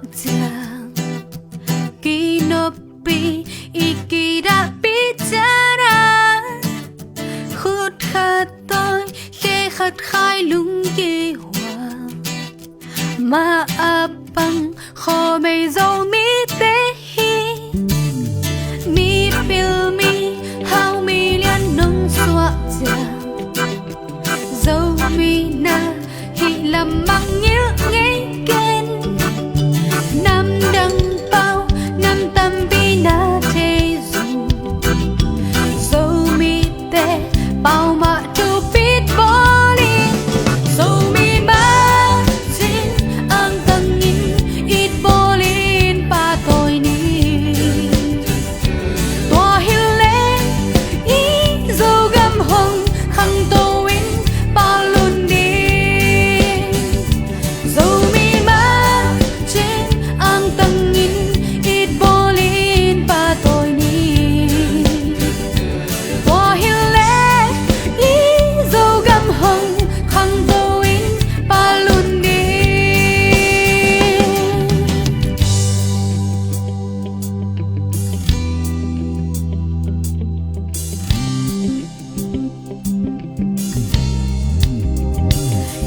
soja Kinopi ikida bicara Khut khát tôi khi khát khai lung kỳ hoa Mà apang kho mây dâu mi tế hi Mi bil mi hao mi liên nông xoa già Dâu mi na hi làm mang nhớ ngay kên Nam đăng bao nam tâm bi na thế dù Dâu mi tê bao mà tu biết bỏ đi Dâu mi ba xin ang tangin ít bỏ lên pa tôi ni Tua hiu lên ý dâu găm hồng khăng tô in bao luôn đi Dâu mi ba xin ang tangin ít bỏ lên pa tôi ni Tua hiu lên ý dâu găm hồng khăng tô in pa luôn đi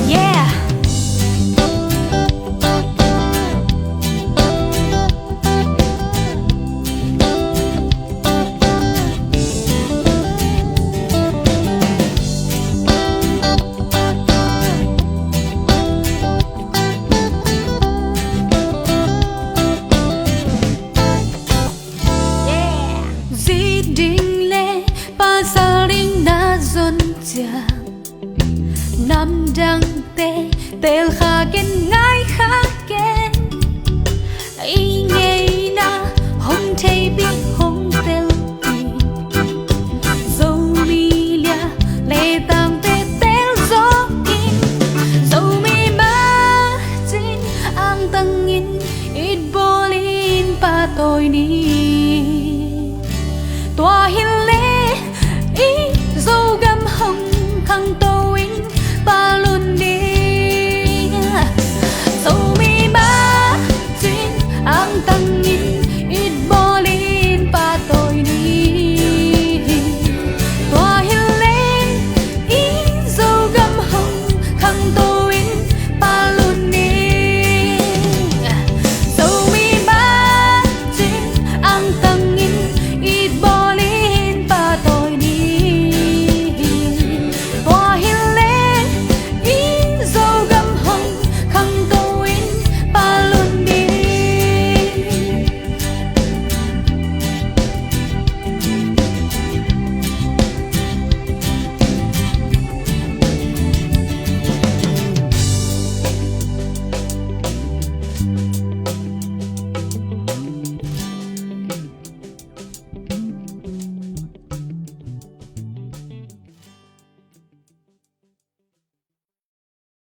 Yeah. Di đinh lệ ba sa ring na zon cha Nam đăng tê tel kha ken ngai kha ken Ai nghe na hong thei bi hong tel bi Dâu mi lia lệ tang tê tel gió in Dâu mi ba chín ang tangin ít bolin pa tôi ni Tua hiu